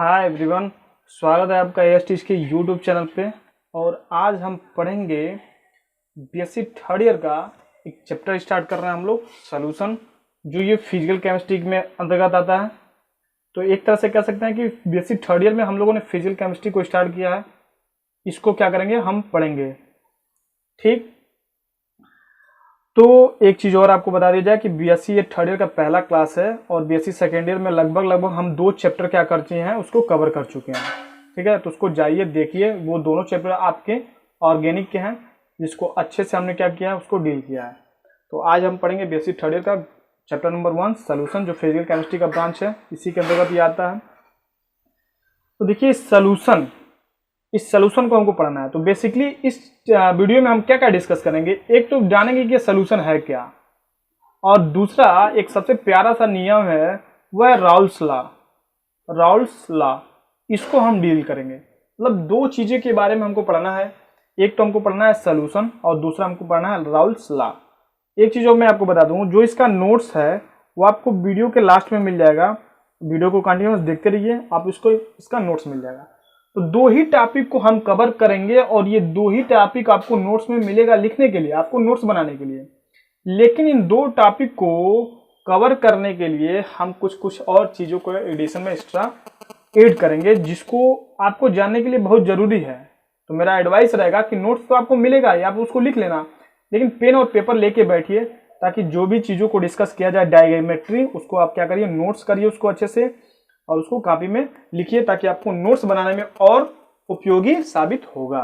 Hi everyone, स्वागत है आपका एएसटीज के यूट्यूब चैनल पे। और आज हम पढ़ेंगे बीएससी थर्ड ईयर का एक चैप्टर स्टार्ट कर रहे हैं हम लोग, सॉल्यूशन, जो ये फिजिकल केमिस्ट्री में अंतर्गत आता है। तो एक तरह से कह सकते हैं कि बीएससी थर्ड ईयर में हम लोगों ने फिजिकल केमिस्ट्री को स्टार्ट किया है। इसको क्या करेंगे, हम पढ़ेंगे। ठीक, तो एक चीज़ और आपको बता दी जाए कि बीएससी ये थर्ड ईयर का पहला क्लास है और बीएससी सेकेंड ईयर में लगभग हम 2 चैप्टर क्या कर चुके हैं, उसको कवर कर चुके हैं। ठीक है, तो उसको जाइए देखिए, वो दोनों चैप्टर आपके ऑर्गेनिक के हैं, जिसको अच्छे से हमने क्या किया है, उसको डील किया है। तो आज हम पढ़ेंगे बीएससी थर्ड ईयर का चैप्टर नंबर 1 सोल्यूशन, जो फिजिकल केमिस्ट्री का ब्रांच है, इसी के अंतर्गत ये आता है। तो देखिए सोल्यूशन, इस सोल्यूशन को हमको पढ़ना है। तो बेसिकली इस वीडियो में हम क्या क्या डिस्कस करेंगे, एक तो जानेंगे कि सोल्यूशन है क्या, और दूसरा एक सबसे प्यारा सा नियम है, वह है राउल्स लॉ। राउल्स लॉ, इसको हम डील करेंगे। मतलब 2 चीजें के बारे में हमको पढ़ना है, एक तो हमको पढ़ना है सोल्यूशन और दूसरा हमको पढ़ना है राउल्स लॉ। एक चीज और मैं आपको बता दूं, जो इसका नोट्स है वो आपको वीडियो के लास्ट में मिल जाएगा। वीडियो को कंटिन्यूअस देखते रहिए, आप इसका नोट्स मिल जाएगा। तो 2 ही टॉपिक को हम कवर करेंगे और ये 2 ही टॉपिक आपको नोट्स में मिलेगा लिखने के लिए, आपको नोट्स बनाने के लिए। लेकिन इन 2 टॉपिक को कवर करने के लिए हम कुछ और चीजों को एडिशन में एक्स्ट्रा ऐड करेंगे, जिसको आपको जानने के लिए बहुत जरूरी है। तो मेरा एडवाइस रहेगा कि नोट्स तो आपको मिलेगा ही, आप उसको लिख लेना, लेकिन पेन और पेपर लेके बैठिए, ताकि जो भी चीजों को डिस्कस किया जाए डायग्रामेट्री, उसको आप क्या करिए, नोट्स करिए उसको अच्छे से, और उसको कॉपी में लिखिए, ताकि आपको नोट्स बनाने में और उपयोगी साबित होगा।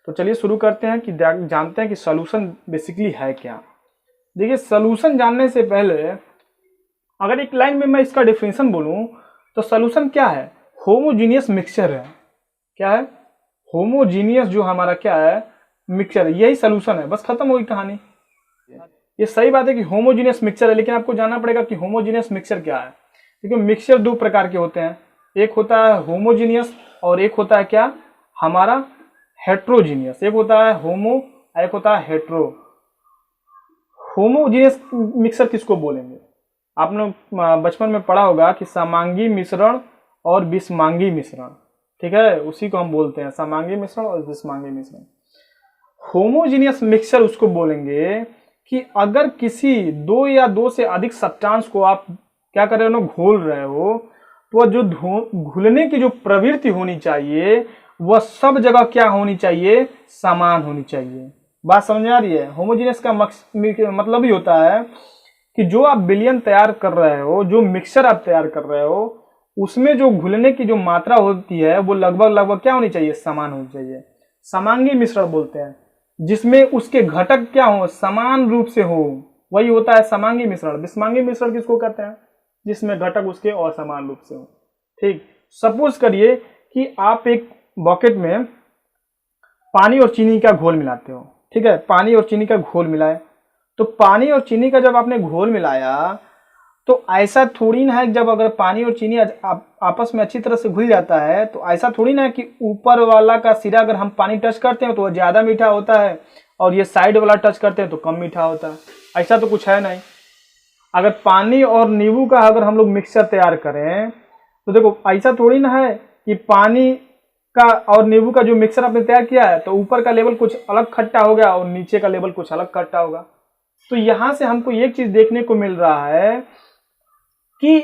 तो चलिए शुरू करते हैं कि जानते हैं कि सॉल्यूशन बेसिकली है क्या। देखिए, सॉल्यूशन जानने से पहले अगर एक लाइन में मैं इसका डेफिनेशन बोलूं, तो सॉल्यूशन क्या है, होमोजीनियस मिक्सचर है। क्या है, होमोजीनियस, जो हमारा क्या है, मिक्सचर, यही सॉल्यूशन है, बस खत्म हो गई कहानी। ये सही बात है कि होमोजीनियस मिक्सचर है, लेकिन आपको जानना पड़ेगा कि होमोजीनियस मिक्सचर क्या है। क्योंकि मिक्सचर 2 प्रकार के होते हैं, एक होता है होमोजीनियस और एक होता है क्या, हमारा हेट्रोजीनियस। एक होता है होमो, एक होता है हेट्रो। होमोजीनियस मिक्सचर किसको बोलेंगे, आपने बचपन में पढ़ा होगा कि समांगी मिश्रण और विषमांगी मिश्रण। ठीक है, उसी को हम बोलते हैं समांगी मिश्रण और विषमांगी मिश्रण। होमोजीनियस मिक्सचर उसको बोलेंगे कि अगर किसी 2 या 2 से अधिक सब्सटेंस को आप क्या कर रहे हो, घोल रहे हो, तो जो घुलने की जो प्रवृत्ति होनी चाहिए वह सब जगह क्या होनी चाहिए, समान होनी चाहिए। बात समझ आ रही है। होमोजीनियस का मतलब ही होता है कि जो आप विलयन तैयार कर रहे हो, जो मिक्सचर आप तैयार कर रहे हो, उसमें जो घुलने की जो मात्रा होती है वो लगभग क्या होनी चाहिए, समान होनी चाहिए। समांगी मिश्रण बोलते हैं, जिसमें उसके घटक क्या हो, समान रूप से हो, वही होता है समांगी मिश्रण। विषमांगी मिश्रण किसको कहते हैं, जिसमें घटक उसके असमान रूप से हो। ठीक, सपोज करिए कि आप एक बकेट में पानी और चीनी का घोल मिलाते हो। ठीक है, पानी और चीनी का घोल मिलाए, तो पानी और चीनी का जब आपने घोल मिलाया, तो ऐसा थोड़ी ना है कि जब अगर पानी और चीनी आपस में अच्छी तरह से घुल जाता है, तो ऐसा थोड़ी ना है कि ऊपर वाला का सिरा अगर हम पानी टच करते हैं तो वह ज्यादा मीठा होता है, और ये साइड वाला टच करते हैं तो कम मीठा होता है। ऐसा तो कुछ है नहीं। अगर पानी और नींबू का अगर हम लोग मिक्सचर तैयार करें, तो देखो ऐसा थोड़ी ना है कि पानी का और नींबू का जो मिक्सचर आपने तैयार किया है, तो ऊपर का लेवल कुछ अलग खट्टा हो गया और नीचे का लेवल कुछ अलग खट्टा होगा। तो यहां से हमको एक चीज देखने को मिल रहा है कि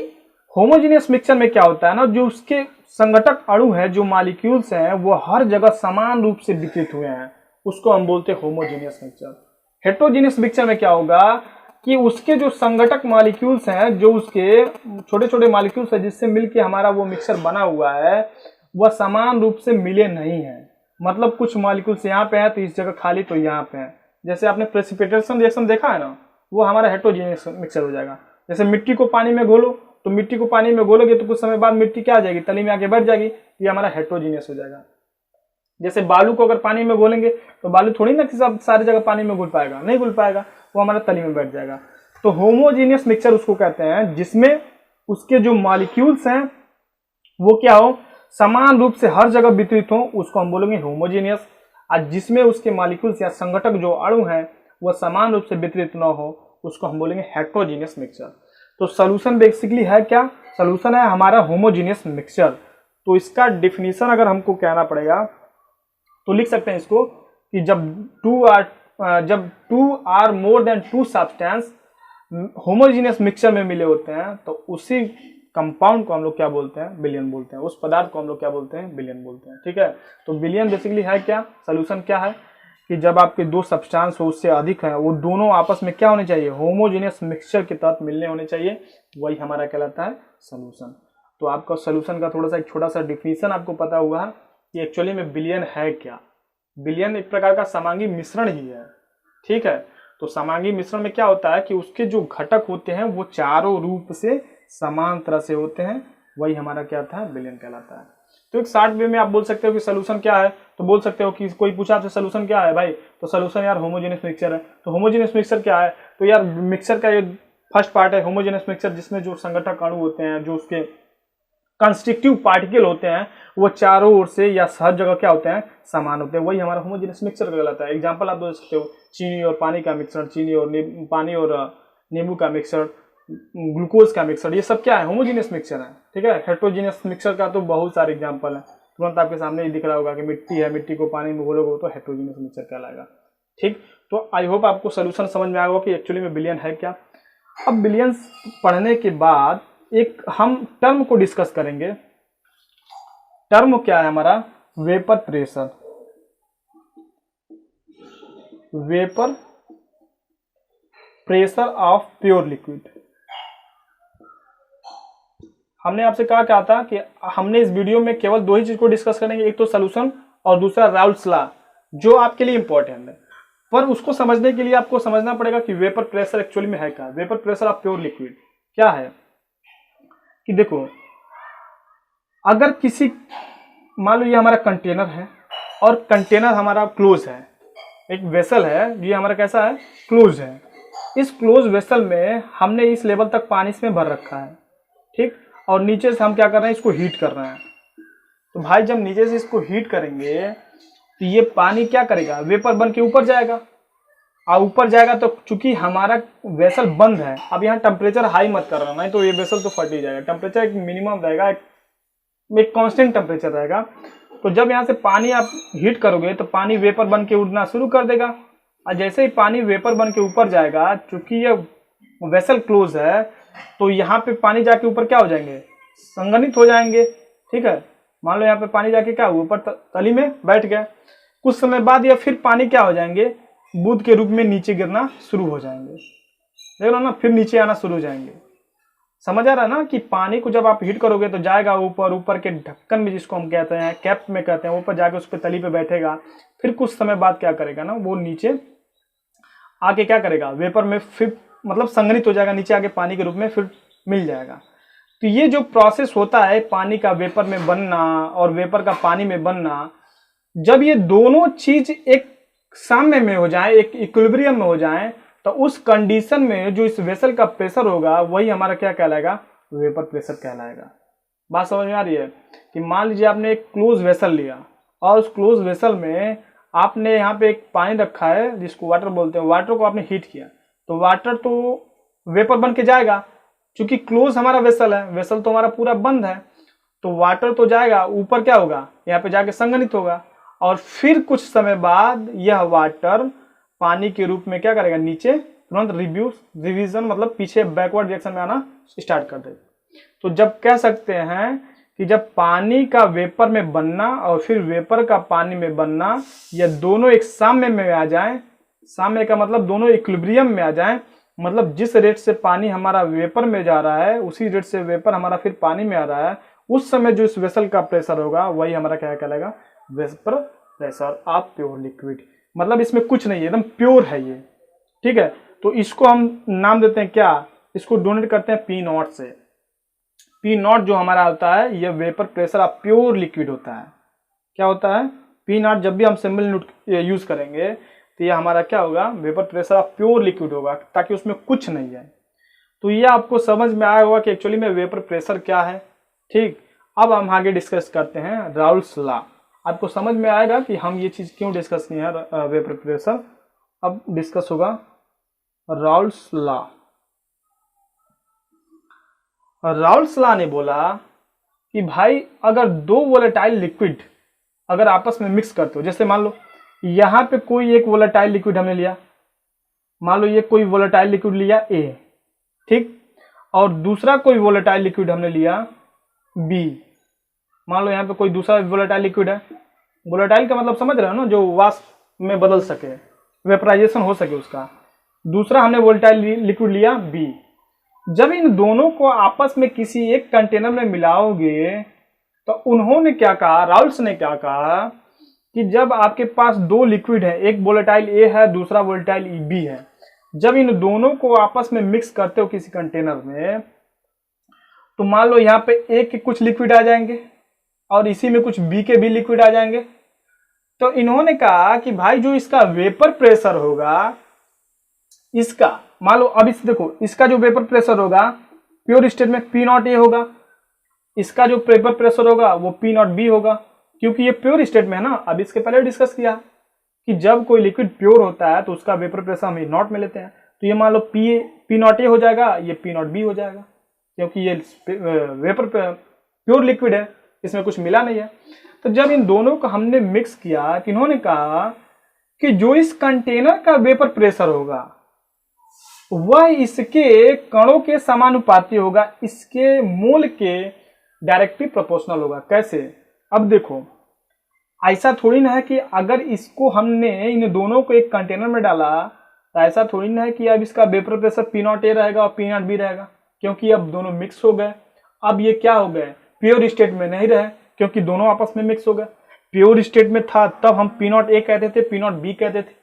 होमोजीनियस मिक्सचर में क्या होता है ना, जो उसके संघटक अणु है, जो मॉलिक्यूल्स हैं, वो हर जगह समान रूप से वितरित हुए हैं, उसको हम बोलते हैं होमोजीनियस मिक्सचर। हेट्रोजीनियस मिक्सचर में क्या होगा कि उसके जो संघटक मॉलिक्यूल्स हैं, जो उसके छोटे छोटे मॉलिक्यूल्स हैं जिससे मिलके हमारा वो मिक्सचर बना हुआ है, वह समान रूप से मिले नहीं है। मतलब कुछ मॉलिक्यूल्स यहाँ पे हैं तो इस जगह खाली तो यहाँ पे है। जैसे आपने प्रेसिपिटेशन रिएक्शन देखा है ना, वो हमारा हेट्रोजीनियस मिक्सचर हो जाएगा। जैसे मिट्टी को पानी में घोलो, तो मिट्टी को पानी में घोलोगे तो कुछ समय बाद मिट्टी क्या आ जाएगी, तली में आके बैठ जाएगी, ये हमारा हेट्रोजीनियस हो जाएगा। जैसे बालू को अगर पानी में घोलेंगे, तो बालू थोड़ी ना कि सब सारी जगह पानी में घुल पाएगा, नहीं घुल पाएगा, वो हमारा तली में बैठ जाएगा। तो होमोजीनियस मिक्सचर उसको कहते हैं जिसमें उसके जो मॉलिक्यूल्स हैं वो क्या हो, समान रूप से हर जगह वितरित हो, उसको हम बोलेंगे होमोजीनियस। और जिसमें उसके मॉलिक्यूल्स या संघटक जो अणु हैं वह समान रूप से वितरित न हो, उसको हम बोलेंगे हेट्रोजीनियस मिक्सचर। तो सॉल्यूशन बेसिकली है क्या, सॉल्यूशन है हमारा होमोजीनियस मिक्सचर। तो इसका डिफिनीशन अगर हमको कहना पड़ेगा तो लिख सकते हैं इसको कि जब two or more than two substance homogeneous mixture में मिले होते हैं तो उसी कंपाउंड को हम लोग क्या बोलते हैं, विलयन बोलते हैं। उस पदार्थ को हम लोग क्या बोलते हैं, विलयन बोलते हैं। ठीक है, तो विलयन बेसिकली है क्या, सोल्यूशन क्या है कि जब आपके दो सब्सटेंस हो उससे अधिक है, वो दोनों आपस में क्या होने चाहिए, होमोजीनियस मिक्सचर के तहत मिलने होने चाहिए, वही हमारा कहलाता है सोल्यूशन। तो आपका सोल्यूशन का थोड़ा सा एक छोटा सा डिफिनीशन आपको पता हुआ है कि एक्चुअली में विलयन है क्या। विलयन एक प्रकार का समांगी मिश्रण ही है। ठीक है, तो समांगी मिश्रण में क्या होता है कि उसके जो घटक होते हैं वो चारों रूप से समान तरह से होते हैं, वही हमारा क्या था, विलयन कहलाता है। तो एक शॉर्ट वे में आप बोल सकते हो कि सोल्यूशन क्या है, तो बोल सकते हो कि कोई पूछा आपसे सोल्यूशन क्या है भाई, तो सोल्यूशन यार होमोजेनियस मिक्सचर है। तो होमोजेनियस मिक्सचर क्या है, तो यार मिक्सचर का ये फर्स्ट पार्ट है होमोजेनियस मिक्सचर, जिसमें जो संगठक अणु होते हैं, जो उसके कंस्टिट्यूटिव पार्टिकल होते हैं, वो चारों ओर से या हर जगह क्या होते हैं, समान होते हैं, वही हमारा होमोजेनियस मिक्सचर कहलाता है। एग्जांपल आप दे सकते हो चीनी और पानी का मिक्सचर, चीनी और पानी और नींबू का मिक्सचर, ग्लूकोज का मिक्सचर, ये सब क्या है, होमोजेनियस मिक्सचर है। ठीक है, हेट्रोजेनियस मिक्सचर का तो बहुत सारे एग्जांपल है, तुरंत आपके सामने ही दिख रहा होगा कि मिट्टी है, मिट्टी को पानी में घोलोगे तो हेट्रोजेनियस मिक्सचर कहलाएगा। ठीक, तो आई होप आपको सोल्यूशन समझ में आएगा कि एक्चुअली में विलयन है क्या। अब विलयन पढ़ने के बाद एक हम टर्म को डिस्कस करेंगे। टर्म क्या है हमारा, vapour pressure. Vapour pressure of pure liquid. हमने आपसे कहा क्या था कि हमने इस वीडियो में केवल दो ही चीज को डिस्कस करेंगे, एक तो सोल्यूशन और दूसरा राउल्स लॉ, जो आपके लिए इंपॉर्टेंट है। पर उसको समझने के लिए आपको समझना पड़ेगा कि वेपर प्रेशर एक्चुअली में है क्या। Vapour pressure of pure liquid क्या है कि देखो, अगर किसी, मान लो ये हमारा कंटेनर है और कंटेनर हमारा क्लोज है, एक वेसल है, ये हमारा कैसा है, क्लोज है। इस क्लोज वेसल में हमने इस लेवल तक पानी इसमें भर रखा है। ठीक, और नीचे से हम क्या कर रहे हैं, इसको हीट कर रहे हैं। तो भाई जब नीचे से इसको हीट करेंगे तो ये पानी क्या करेगा, वेपर बन के ऊपर जाएगा, और ऊपर जाएगा तो चूंकि हमारा वेसल बंद है, अब यहाँ टेम्परेचर हाई मत कर रहा, नहीं तो ये वेसल तो फट ही जाएगा। टेम्परेचर एक मिनिमम रहेगा, एक कांस्टेंट टेम्परेचर रहेगा। तो जब यहाँ से पानी आप हीट करोगे तो पानी वेपर बन के उड़ना शुरू कर देगा, और जैसे ही पानी वेपर बन के ऊपर जाएगा, चूंकि ये वेसल क्लोज है, तो यहाँ पे पानी जाके ऊपर क्या हो जाएंगे, संघनित हो जाएंगे। ठीक है, मान लो यहाँ पे पानी जाके क्या हुआ, ऊपर तली में बैठ गया। कुछ समय बाद या फिर पानी क्या हो जाएंगे, बूंद के रूप में नीचे गिरना शुरू हो जाएंगे। देख लो ना, फिर नीचे आना शुरू हो जाएंगे। समझ आ रहा है ना कि पानी को जब आप हीट करोगे तो जाएगा ऊपर, ऊपर के ढक्कन में जिसको हम कहते हैं, कैप में कहते हैं, ऊपर जाके उस पर तली पे बैठेगा। फिर कुछ समय बाद क्या करेगा ना, वो नीचे आके क्या करेगा, वेपर में फिर मतलब संघनित हो जाएगा, नीचे आके पानी के रूप में फिर मिल जाएगा। तो ये जो प्रोसेस होता है पानी का वेपर में बनना और वेपर का पानी में बनना, जब ये दोनों चीज एक साम्य में हो जाए, एक इक्विलिब्रियम में हो जाए, तो उस कंडीशन में जो इस वेसल का प्रेशर होगा वही हमारा क्या कहलाएगा, वेपर प्रेशर कहलाएगा। बात समझ में आ रही है कि मान लीजिए आपने एक क्लोज वेसल लिया और उस क्लोज वेसल में आपने यहाँ पे एक पानी रखा है जिसको वाटर बोलते हैं, वाटर को आपने हीट किया, तो वाटर तो वेपर बन के जाएगा। चूंकि क्लोज हमारा वेसल है, वेसल तो हमारा पूरा बंद है, तो वाटर तो जाएगा ऊपर, क्या होगा, यहाँ पे जाके संघनित होगा, और फिर कुछ समय बाद यह वाटर पानी के रूप में क्या करेगा, नीचे तुरंत रिवीजन मतलब पीछे बैकवर्ड डायरेक्शन में आना स्टार्ट कर देगा। तो जब कह सकते हैं कि जब पानी का वेपर में बनना और फिर वेपर का पानी में बनना, ये दोनों एक साम्य में आ जाए, साम्य का मतलब दोनों इक्विलिब्रियम में आ जाए, मतलब जिस रेट से पानी हमारा वेपर में जा रहा है उसी रेट से वेपर हमारा फिर पानी में आ रहा है, उस समय जो इस वेसल का प्रेशर होगा वही हमारा क्या कहलाएगा, vapour pressure of pure liquid. मतलब इसमें कुछ नहीं है, एकदम प्योर है ये। ठीक है, तो इसको हम नाम देते हैं क्या, इसको डोनेट करते हैं पी नॉट से। पी नॉट जो हमारा होता है ये vapour pressure of pure liquid होता है। क्या होता है, पी नॉट जब भी हम सिंबल नोट यूज करेंगे तो ये हमारा क्या होगा, vapour pressure of pure liquid होगा, ताकि उसमें कुछ नहीं है। तो ये आपको समझ में आया होगा कि एक्चुअली में वेपर प्रेशर क्या है। ठीक, अब हम आगे डिस्कस करते हैं राउल्स लॉ। आपको समझ में आएगा कि हम ये चीज क्यों डिस्कस किए हैं वेपर प्रेशर। अब डिस्कस होगा राउल्स लॉ। राउल्स लॉ ने बोला कि भाई अगर दो वोलेटाइल लिक्विड अगर आपस में मिक्स करते हो, जैसे मान लो यहाँ पे कोई एक वोलेटाइल लिक्विड हमने लिया, मान लो ये कोई वोलेटाइल लिक्विड लिया ए, ठीक, और दूसरा कोई वोलेटाइल लिक्विड हमने लिया बी। मान लो यहाँ पे कोई दूसरा वोलेटाइल लिक्विड है, वोलेटाइल का मतलब समझ रहे हो ना, जो वाष्प में बदल सके, वेपराइजेशन हो सके उसका। दूसरा हमने वोलेटाइल लिक्विड लिया बी। जब इन दोनों को आपस में किसी एक कंटेनर में मिलाओगे तो उन्होंने क्या कहा, राउल्स ने क्या कहा कि जब आपके पास दो लिक्विड है, एक वोलेटाइल ए है, दूसरा वोलेटाइल बी है, जब इन दोनों को आपस में मिक्स करते हो किसी कंटेनर में, तो मान लो यहाँ पे ए के कुछ लिक्विड आ जाएंगे और इसी में कुछ बी के भी लिक्विड आ जाएंगे। तो इन्होंने कहा कि भाई जो इसका वेपर प्रेशर होगा, इसका मान लो, अब इस देखो, इसका जो वेपर प्रेशर होगा प्योर स्टेट में पी नॉट ए होगा, इसका जो वेपर प्रेशर होगा वो पी नॉट बी होगा, क्योंकि ये प्योर स्टेट में है ना। अब इसके पहले डिस्कस किया कि जब कोई लिक्विड प्योर होता है तो उसका वेपर प्रेशर हम नॉट में लेते हैं, तो ये मान लो पी नॉट ए हो जाएगा, ये पी नॉट बी हो जाएगा, क्योंकि ये वेपर प्योर लिक्विड है, इसमें कुछ मिला नहीं है। तो जब इन दोनों को हमने मिक्स किया कि इन्होंने कहा कि जो इस कंटेनर का वेपर प्रेशर होगा वह इसके कणों के समानुपाती होगा, इसके मोल के डायरेक्टली प्रोपोर्शनल होगा। कैसे? अब देखो, ऐसा थोड़ी ना है कि अगर इसको हमने इन दोनों को एक कंटेनर में डाला तो ऐसा थोड़ी ना है कि अब इसका वेपर प्रेशर पी नॉट ए रहेगा और पी नॉट बी रहेगा, क्योंकि अब दोनों मिक्स हो गए। अब ये क्या हो गए, प्योर स्टेट में नहीं रहे, क्योंकि दोनों आपस में मिक्स हो गए। प्योर स्टेट में था तब हम पी नॉट ए कहते थे, पी नॉट बी कहते थे,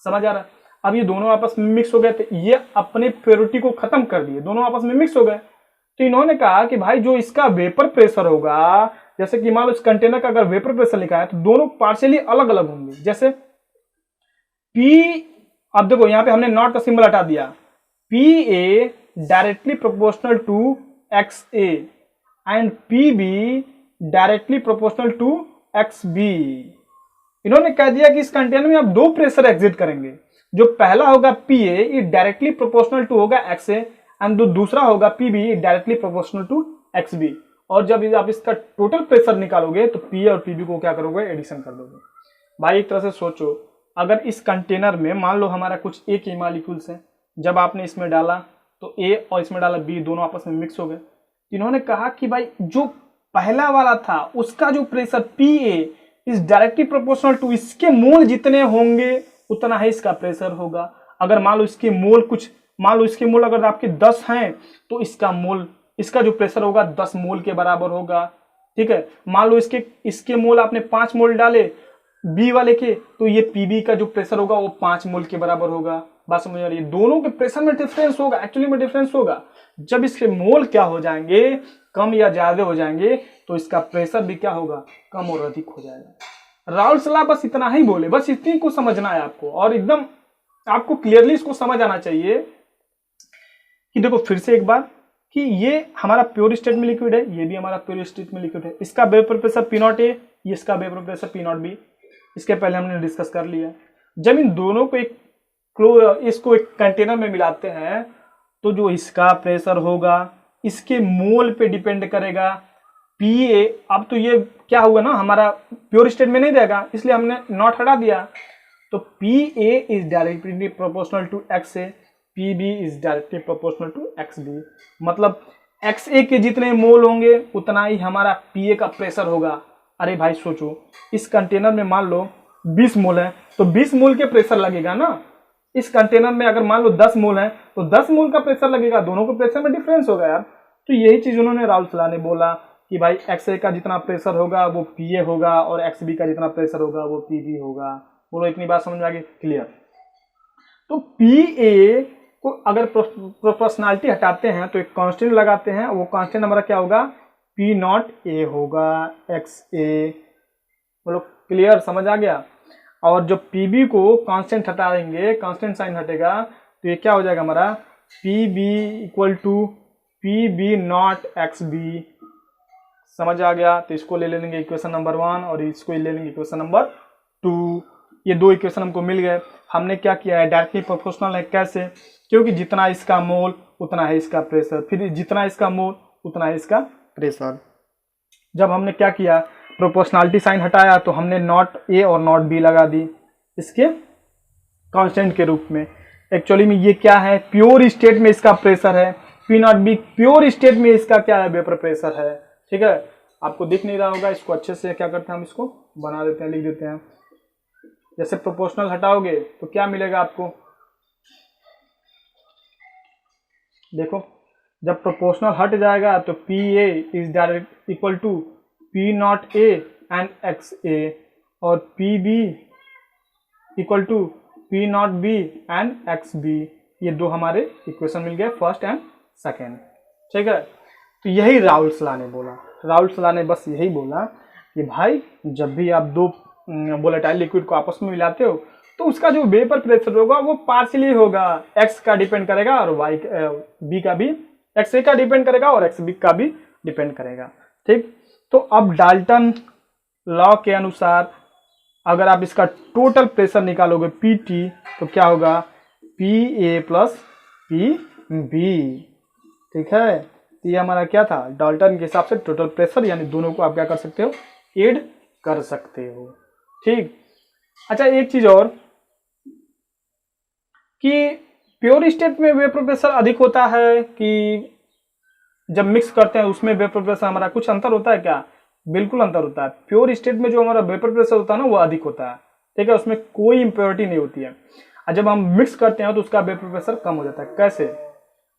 समझ आ रहा है। अब ये दोनों आपस में मिक्स हो गए थे, ये अपने प्योरिटी को खत्म कर दिए, दोनों आपस में मिक्स हो गए। तो इन्होंने कहा कि भाई जो इसका वेपर प्रेशर होगा, जैसे कि मान लो इस कंटेनर का अगर वेपर प्रेशर लिखा है तो दोनों पार्शियली अलग अलग होंगे। जैसे P, अब देखो यहाँ पे हमने नॉट का सिंबल हटा दिया, PA directly proportional to XA and PB directly proportional to XB। इन्होंने कह दिया कि इस कंटेनर में आप दो प्रेशर एग्जिट करेंगे, जो पहला होगा PA ये डायरेक्टली प्रोपोर्शनल टू होगा XA एंड जो दूसरा होगा PB directly proportional to XB। और जब आप इसका टोटल प्रेशर निकालोगे तो PA और PB को क्या करोगे, एडिशन कर दोगे। भाई एक तरह से सोचो, अगर इस कंटेनर में मान लो हमारा कुछ A के मॉलिक्यूल्स हैं, जब आपने इसमें डाला तो A और इसमें डाला B, दोनों आपस में मिक्स हो गए। इन्होंने कहा कि भाई जो पहला वाला था उसका जो pressure PA is directly proportional to इसके मोल जितने होंगे उतना ही इसका प्रेशर होगा। अगर मान लो इसके मोल इसके मोल अगर आपके 10 हैं तो इसका जो प्रेशर होगा 10 मोल के बराबर होगा, ठीक है। मान लो इसके मोल आपने 5 मोल डाले बी वाले के, तो ये पीबी का जो प्रेशर होगा वो 5 मोल के बराबर होगा। बात समझ आ रही है? दोनों के प्रेशर में डिफरेंस होगा, एक्चुअली में डिफरेंस होगा। जब इसके मोल क्या हो जाएंगे, कम या ज्यादा हो जाएंगे, तो इसका प्रेशर भी क्या होगा, कम और अधिक हो जाएगा। राउल्स लॉ बस इतना ही बोले, बस इतनी को समझना है आपको, और एकदम आपको क्लियरली इसको समझ आना चाहिए कि देखो फिर से एक बार कि ये हमारा प्योर स्टेट में लिक्विड है, ये भी हमारा प्योर स्टेट में लिक्विड है। इसका वेपर प्रेशर पी नॉट ए, ये इसका vapour pressure P not B, इसके पहले हमने डिस्कस कर लिया। जब इन दोनों को इसको एक कंटेनर में मिलाते हैं तो जो इसका प्रेशर होगा इसके मोल पे डिपेंड करेगा। PA, अब तो ये क्या हुआ ना, हमारा प्योर स्टेट में नहीं रहेगा, इसलिए हमने नॉट हटा दिया। तो PA is directly proportional to XA, PB is directly proportional to XB। मतलब XA के जितने मोल होंगे उतना ही हमारा PA का प्रेशर होगा। अरे भाई सोचो, इस कंटेनर में मान लो 20 मोल है तो 20 मोल के प्रेशर लगेगा ना। इस कंटेनर में अगर मान लो 10 मोल है तो 10 मोल का प्रेशर लगेगा, दोनों के प्रेशर में डिफरेंस होगा यार। तो यही चीज उन्होंने राउल्स लॉ ने बोला कि भाई XA का जितना प्रेशर होगा वो PA होगा और XB का जितना प्रेशर होगा वो PB होगा। बोलो इतनी बात समझ में आ गई, क्लियर? तो PA को अगर प्रोपोर्शनलिटी हटाते हैं तो एक कांस्टेंट लगाते हैं, वो कांस्टेंट हमारा क्या होगा, P नॉट A होगा XA। बोलो क्लियर, समझ आ गया? और जब PB को कांस्टेंट हटा देंगे, कांस्टेंट साइन हटेगा, तो ये क्या हो जाएगा हमारा PB equal to PB naught XB। समझ आ गया? तो इसको ले लेंगे इक्वेशन नंबर 1 और इसको ले लेंगे इक्वेशन नंबर 2। ये दो इक्वेशन हमको मिल गए। हमने क्या किया है, डायरेक्टली प्रोपोर्शनल है। कैसे? क्योंकि जितना इसका मोल उतना है इसका प्रेशर, फिर जितना इसका मोल उतना है इसका प्रेशर। जब हमने क्या किया, प्रोपोर्शनलिटी साइन हटाया तो हमने नॉट ए और नॉट बी लगा दी इसके कांस्टेंट के रूप में। एक्चुअली में ये क्या है, प्योर स्टेट में इसका प्रेशर है, P not B pure state में इसका क्या है, वेपर प्रेशर है। ठीक है, आपको दिख नहीं रहा होगा, इसको अच्छे से क्या करते हैं हम इसको बना देते हैं, लिख देते हैं। जैसे प्रोपोर्शनल हटाओगे तो क्या मिलेगा आपको, देखो जब प्रोपोर्शनल हट जाएगा तो P A is direct equal to P not A and X A, और P B equal to P not B and X B. ये दो हमारे इक्वेशन मिल गए, फर्स्ट एंड सेकेंड। ठीक है, तो यही राउल्स लॉ ने बोला। राउल्स लॉ ने बस यही बोला कि भाई जब भी आप दो वोलेटाइल लिक्विड को आपस में मिलाते हो तो उसका जो वेपर प्रेशर होगा वो पार्शियली होगा, एक्स का डिपेंड करेगा और वाई बी का भी, एक्स ए का डिपेंड करेगा और एक्स बी का भी डिपेंड करेगा। ठीक, तो अब डाल्टन लॉ के अनुसार अगर आप इसका टोटल प्रेशर निकालोगे पी टी तो क्या होगा, P A plus P B. ठीक है, तो ये हमारा क्या था, डाल्टन के हिसाब से टोटल प्रेशर, यानी दोनों को आप क्या कर सकते हो, ऐड कर सकते हो। ठीक, अच्छा एक चीज और कि प्योर स्टेट में वेपर प्रेशर अधिक होता है कि जब मिक्स करते हैं उसमें वेपर प्रेशर हमारा कुछ अंतर होता है क्या, बिल्कुल अंतर होता है। प्योर स्टेट में जो हमारा वेपर प्रेशर होता है ना वो अधिक होता है। ठीक है, उसमें कोई इम्प्योरिटी नहीं होती है, और जब हम मिक्स करते हैं तो उसका वेपर प्रेशर कम हो जाता है। कैसे,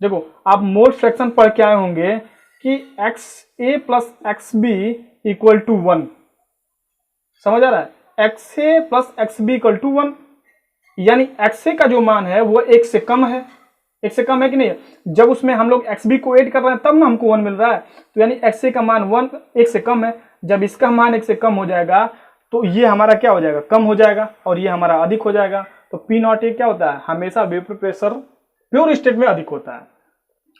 देखो आप मोल फ्रैक्शन पढ़ के आए होंगे कि X A plus X B equal to 1, समझ आ रहा है, X A plus X B equal to 1, यानी एक्स ए का जो मान है वो 1 से कम है, 1 से कम है कि नहीं, जब उसमें हम लोग एक्स बी को ऐड कर रहे हैं तब ना हमको 1 मिल रहा है, तो यानी एक्स ए का मान 1 से कम है। जब इसका मान 1 से कम हो जाएगा तो ये हमारा क्या हो जाएगा, कम हो जाएगा, और ये हमारा अधिक हो जाएगा। तो पी नॉट ए क्या होता है, हमेशा वेपर प्रेशर प्योर स्टेट में अधिक होता है।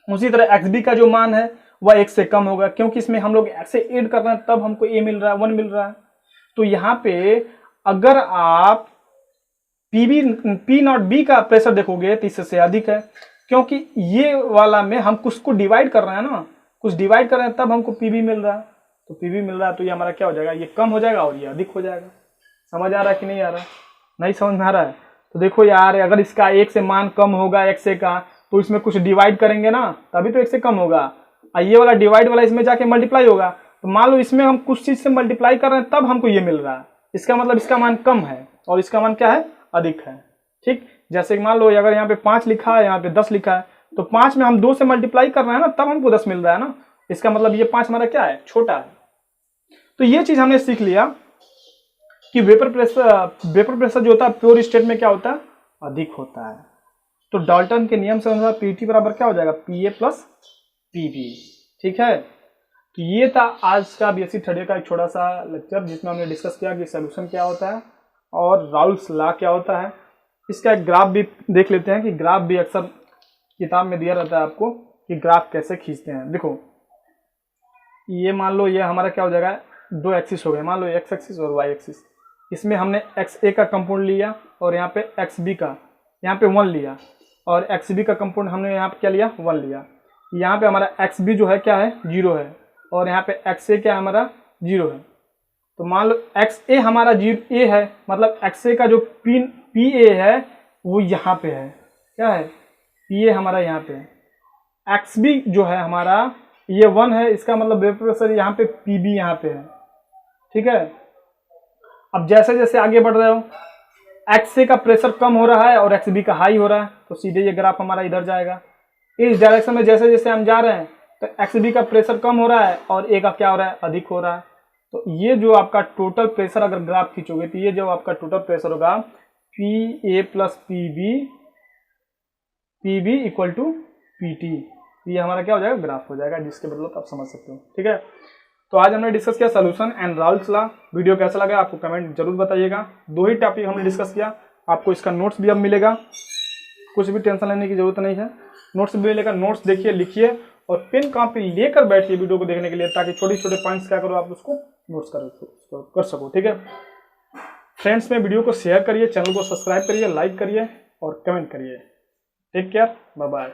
उसी तरह एक्स बी का जो मान है वह 1 से कम होगा, क्योंकि इसमें हम लोग एक्स ए ऐड कर रहे हैं तब हमको ए मिल रहा है, 1 मिल रहा है। तो यहाँ पे अगर आप पी नॉट बी का प्रेशर देखोगे तो इससे अधिक है, क्योंकि ये वाला में हम कुछ को डिवाइड कर रहे हैं ना, कुछ डिवाइड कर रहे हैं तब हमको पीबी मिल रहा है। तो पीबी मिल रहा है तो ये हमारा क्या हो जाएगा, ये कम हो जाएगा और ये अधिक हो जाएगा। समझ आ रहा है कि नहीं आ रहा है, नहीं समझ में आ रहा है तो देखो यार, अगर इसका 1 से मान कम होगा एक्स ए का तो इसमें कुछ डिवाइड करेंगे ना तभी तो 1 से कम होगा, और ये वाला डिवाइड वाला इसमें जाके मल्टीप्लाई होगा। तो मान लो इसमें हम कुछ चीज से मल्टीप्लाई कर रहे हैं तब हमको ये मिल रहा है, इसका मतलब इसका मान कम है और इसका मान क्या है, अधिक है। ठीक, जैसे मान लो अगर यहाँ पे 5 लिखा है, यहाँ पे 10 लिखा है, तो 5 में हम 2 से मल्टीप्लाई कर रहे हैं ना तब हमको 10 मिल रहा है ना, इसका मतलब ये 5 हमारा क्या है, छोटा है। तो ये चीज हमने सीख लिया कि वेपर प्रेशर जो होता है प्योर स्टेट में क्या होता है, अधिक होता है। तो डाल्टन के नियम से अनुसार पीटी बराबर क्या हो जाएगा, P A plus P B. ठीक है, तो ये था आज का बीएससी थर्ड ईयर का एक छोटा सा लेक्चर जिसमें हमने डिस्कस किया कि सोल्यूशन क्या होता है और राउल्स लॉ क्या होता है। इसका एक ग्राफ भी देख लेते हैं कि ग्राफ भी अक्सर किताब में दिया रहता है आपको कि ग्राफ कैसे खींचते हैं। देखो ये मान लो ये हमारा क्या हो जाएगा, 2 एक्सिस हो गए, मान लो एक्स एक्सिस और वाई एक्सिस। इसमें हमने एक्स ए का कंपाउंड लिया और यहाँ पे एक्स बी का यहाँ पे 1 लिया, और एक्स बी का कंपाउंड हमने यहाँ पे क्या लिया, 1 लिया। यहाँ पे हमारा एक्स बी जो है क्या है, 0 है, और यहाँ पे एक्स ए क्या है हमारा, 0 है। तो मान लो एक्स ए हमारा 0 ए है, मतलब एक्स ए का जो पी ए है वो यहाँ पे है, क्या है, पी ए हमारा यहाँ पे है। एक्स बी जो है हमारा ये 1 है, इसका मतलब वेपर प्रेशर यहाँ पे पी बी यहाँ पे है। ठीक है, अब जैसे जैसे आगे बढ़ रहे हो एक्स ए का प्रेशर कम हो रहा है और एक्स बी का हाई हो रहा है, तो सीधे ये ग्राफ हमारा इधर जाएगा। इस डायरेक्शन में जैसे जैसे हम जा रहे हैं तो एक्स बी का प्रेशर कम हो रहा है और ए का क्या हो रहा है, अधिक हो रहा है। तो ये जो आपका टोटल प्रेशर अगर ग्राफ खींचोगे तो ये जो आपका टोटल प्रेशर होगा P A plus P B equal to P T, ये हमारा क्या हो जाएगा, ग्राफ हो जाएगा, जिसके बदौलत आप समझ सकते हो। ठीक है, तो आज हमने डिस्कस किया solution and Raoult's law. Video कैसा लगा आपको कमेंट जरूर बताइएगा। 2 ही टॉपिक हमने डिस्कस किया, आपको इसका नोट्स भी अब मिलेगा, कुछ भी टेंशन लेने की जरूरत नहीं है, नोट्स भी मिलेगा। नोट्स देखिए, लिखिए और पेन कॉपी लेकर बैठिए वीडियो को देखने के लिए, ताकि छोटे छोटे पॉइंट्स क्या करो आप उसको नोट्स कर सको। ठीक है फ्रेंड्स, में वीडियो को शेयर करिए, चैनल को सब्सक्राइब करिए, लाइक करिए और कमेंट करिए। Take care, bye bye.